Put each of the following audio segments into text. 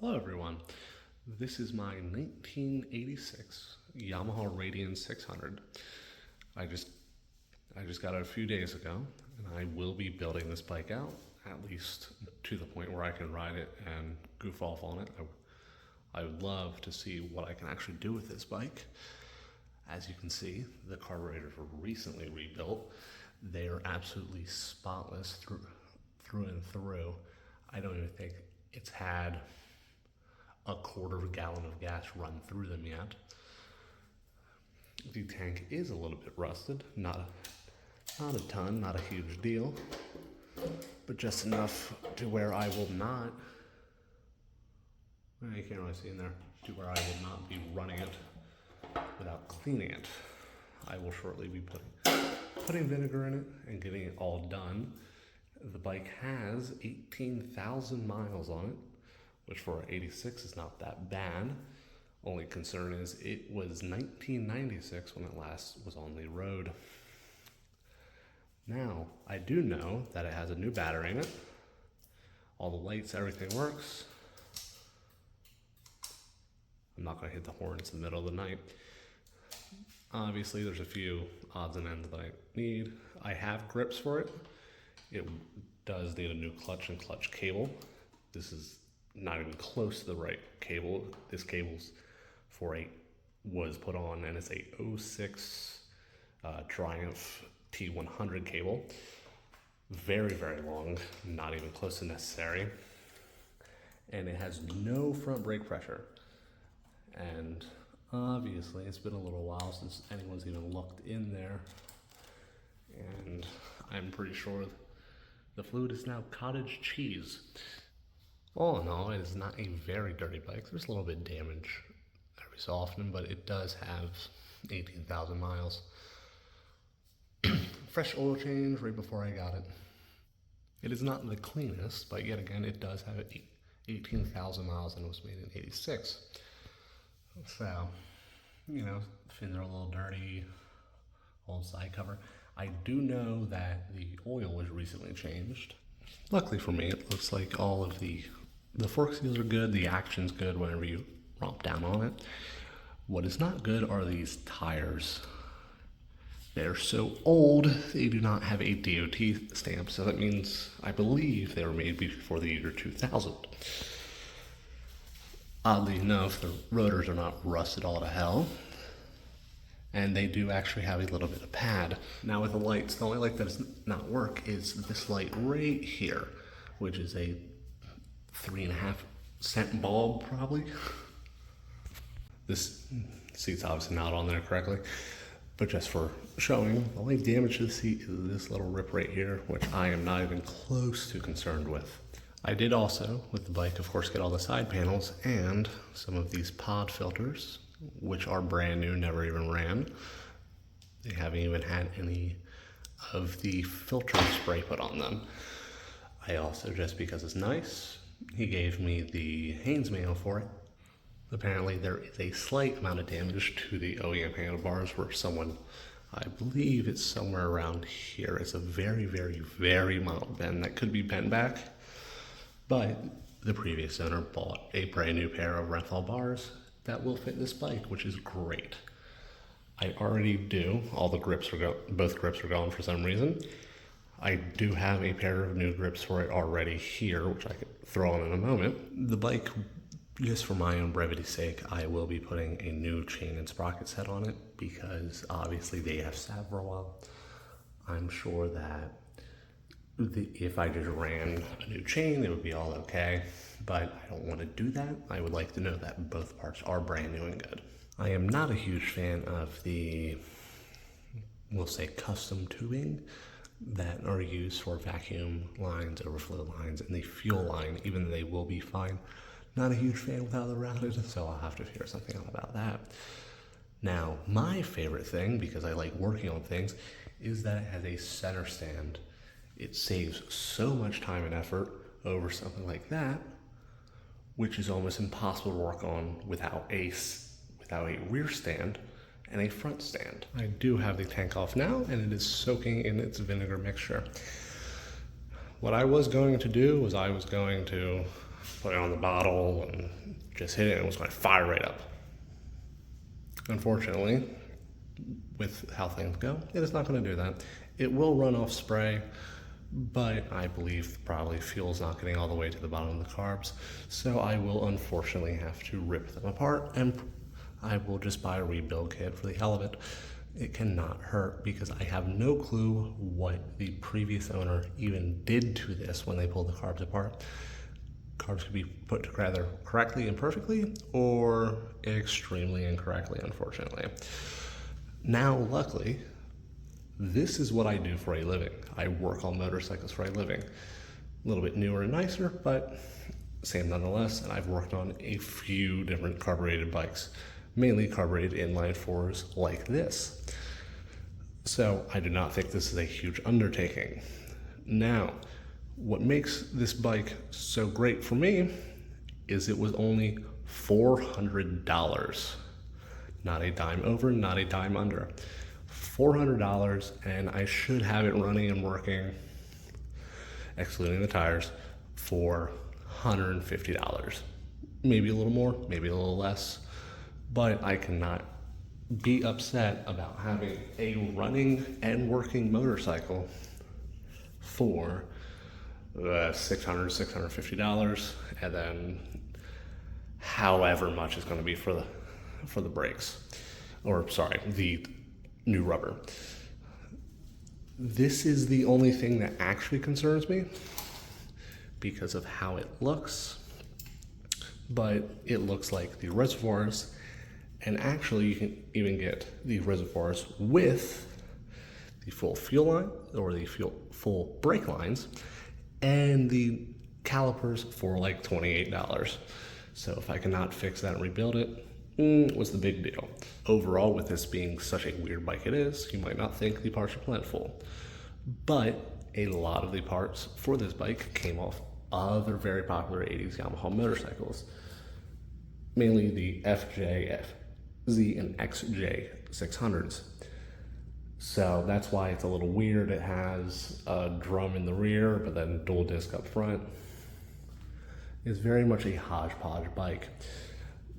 Hello everyone, this is my 1986 Yamaha Radian 600. I just got it a few days ago and I will be building this bike out, at least to the point where I can ride it and goof off on it. I would love to see what I can actually do with this bike. As you can see, the carburetors were recently rebuilt. They are absolutely spotless through and through. I don't even think it's had a quarter of a gallon of gas run through them yet. The tank is a little bit rusted, not a ton, not a huge deal, but just enough to where I will not, you can't really see in there, to where I will not be running it without cleaning it. I will shortly be putting vinegar in it and getting it all done. The bike has 18,000 miles on it, which for 86 is not that bad. Only concern is it was 1996 when it last was on the road. Now, I do know that it has a new battery in it. All the lights, everything works. I'm not gonna hit the horns in the middle of the night. Obviously, there's a few odds and ends that I need. I have grips for it. It does need a new clutch and clutch cable. This is not even close to the right cable. This cable's was put on, and it's a 06 Triumph T100 cable. Very, very long, not even close to necessary. And it has no front brake pressure. And obviously, it's been a little while since anyone's even looked in there. And I'm pretty sure the fluid is now cottage cheese. All in all, it is not a very dirty bike. There's a little bit of damage every so often, but it does have 18,000 miles. Fresh oil change right before I got it. It is not the cleanest, but yet again, it does have 18,000 miles and it was made in 86. So, fins are a little dirty, old side cover. I do know that the oil was recently changed. Luckily for me, it looks like all of the fork seals are good, the action's good whenever you romp down on it. What is not good are these tires. They're so old, they do not have a DOT stamp, so that means, I believe, they were made before the year 2000. Oddly enough, the rotors are not rusted all to hell, and they do actually have a little bit of pad. Now with the lights, the only light that does not work is this light right here, which is a 3.5 cent bulb probably. This seat's obviously not on there correctly, but just for showing, the only damage to the seat is this little rip right here, which I am not even close to concerned with. I did also, with the bike, of course, get all the side panels and some of these pod filters, which are brand new, never even ran. They haven't even had any of the filter spray put on them. I also, just because it's nice, he gave me the Haynes manual for it. Apparently there is a slight amount of damage to the OEM handlebars where I believe it's somewhere around here. It's a very, very, very mild bend that could be bent back. But the previous owner bought a brand new pair of Renthal bars that will fit this bike, which is great. I already do. All the grips both grips are gone for some reason. I do have a pair of new grips for it already here, which I could throw on in a moment. The bike, just for my own brevity's sake, I will be putting a new chain and sprocket set on it because obviously they have sat for a while. I'm sure that if I just ran a new chain, it would be all okay, but I don't want to do that. I would like to know that both parts are brand new and good. I am not a huge fan of the, we'll say, custom tubing that are used for vacuum lines, overflow lines, and the fuel line, even though they will be fine. Not a huge fan with how they're routed, so I'll have to figure something out about that. Now, my favorite thing, because I like working on things, is that it has a center stand. It saves so much time and effort over something like that, which is almost impossible to work on without a rear stand and a front stand. I do have the tank off now, and it is soaking in its vinegar mixture. What I was going to do was I was going to put it on the bottle and just hit it and it was going to fire right up. Unfortunately, with how things go, it is not going to do that. It will run off spray, but I believe probably fuel's not getting all the way to the bottom of the carbs, so I will unfortunately have to rip them apart, and I will just buy a rebuild kit for the hell of it. It cannot hurt because I have no clue what the previous owner even did to this when they pulled the carbs apart. Carbs could be put together correctly and perfectly, or extremely incorrectly, unfortunately. Now, luckily, this is what I do for a living. I work on motorcycles for a living. A little bit newer and nicer, but same nonetheless, and I've worked on a few different carbureted bikes, mainly carbureted inline fours like this. So I do not think this is a huge undertaking. Now, what makes this bike so great for me is it was only $400. Not a dime over, not a dime under. $400, and I should have it running and working, excluding the tires, for $150. Maybe a little more, maybe a little less, but I cannot be upset about having a running and working motorcycle for $600, $650, and then however much is going to be for the brakes, or sorry, the new rubber. This is the only thing that actually concerns me because of how it looks, but it looks like the reservoirs, and actually you can even get the reservoirs with the full fuel line or the full brake lines and the calipers for like $28. So if I cannot fix that and rebuild it, what's the big deal? Overall, with this being such a weird bike it is, you might not think the parts are plentiful, but a lot of the parts for this bike came off other very popular 80s Yamaha motorcycles, mainly the FJ, FZ, and XJ600s. So that's why it's a little weird. It has a drum in the rear, but then dual disc up front. It's very much a hodgepodge bike.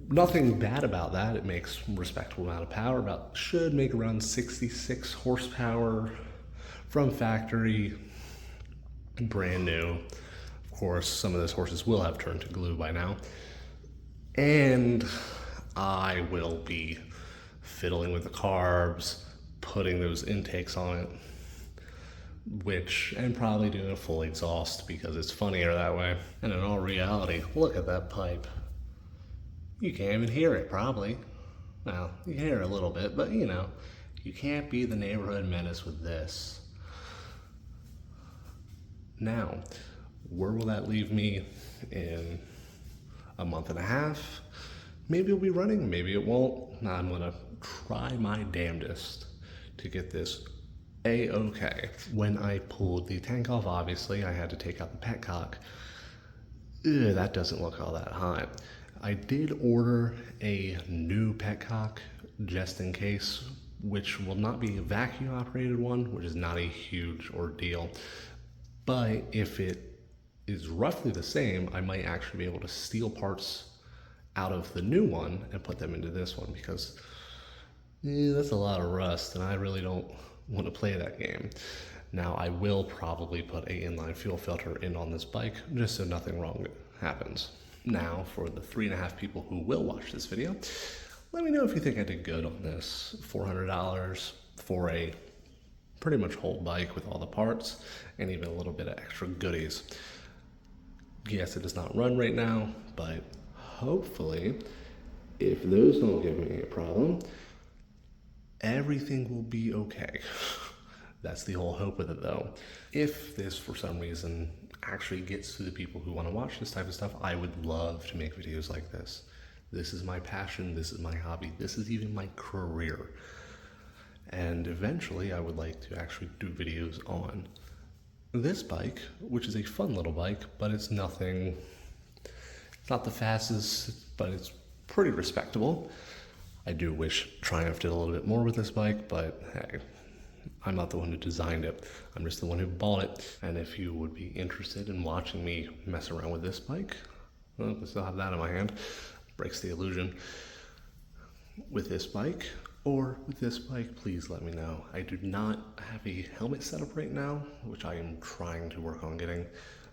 Nothing bad about that. It makes a respectable amount of power. Should make around 66 horsepower from factory, brand new. Of course, some of those horses will have turned to glue by now. And I will be fiddling with the carbs, putting those intakes on it, and probably doing a full exhaust because it's funnier that way. And in all reality, look at that pipe. You can't even hear it, probably. Well, you hear it a little bit, but you know, you can't be the neighborhood menace with this. Now, where will that leave me in a month and a half? Maybe it'll be running, maybe it won't. I'm gonna try my damnedest to get this A-okay. When I pulled the tank off, obviously, I had to take out the petcock. That doesn't look all that hot. I did order a new petcock just in case, which will not be a vacuum operated one, which is not a huge ordeal. But if it is roughly the same, I might actually be able to steal parts out of the new one and put them into this one because that's a lot of rust and I really don't want to play that game. Now I will probably put a inline fuel filter in on this bike just so nothing wrong happens. Now, for the 3.5 people who will watch this video, let me know if you think I did good on this. $400 for a pretty much whole bike with all the parts and even a little bit of extra goodies. Yes, it does not run right now, but hopefully, if those don't give me a problem, everything will be okay. That's the whole hope with it though. If this, for some reason, actually gets to the people who want to watch this type of stuff, I would love to make videos like this. This is my passion, this is my hobby, this is even my career. And eventually I would like to actually do videos on this bike, which is a fun little bike, but it's nothing, it's not the fastest, but it's pretty respectable. I do wish Triumph did a little bit more with this bike, but hey, I'm not the one who designed it. I'm just the one who bought it. And if you would be interested in watching me mess around with this bike, Well, I still have that in my hand. Breaks the illusion. With this bike or with this bike, please let me know. I do not have a helmet setup right now, which I am trying to work on getting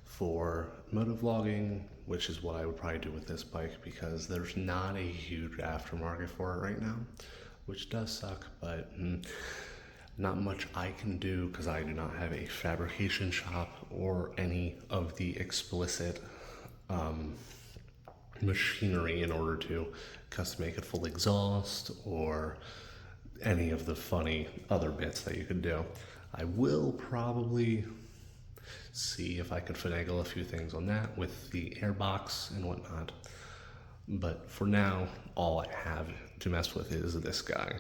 for motovlogging, which is what I would probably do with this bike because there's not a huge aftermarket for it right now, which does suck, but not much I can do because I do not have a fabrication shop or any of the explicit machinery in order to custom make it full exhaust or any of the funny other bits that you could do. I will probably see if I could finagle a few things on that with the airbox and whatnot. But for now, all I have to mess with is this guy,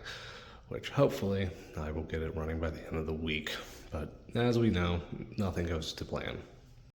which hopefully I will get it running by the end of the week. But as we know, nothing goes to plan.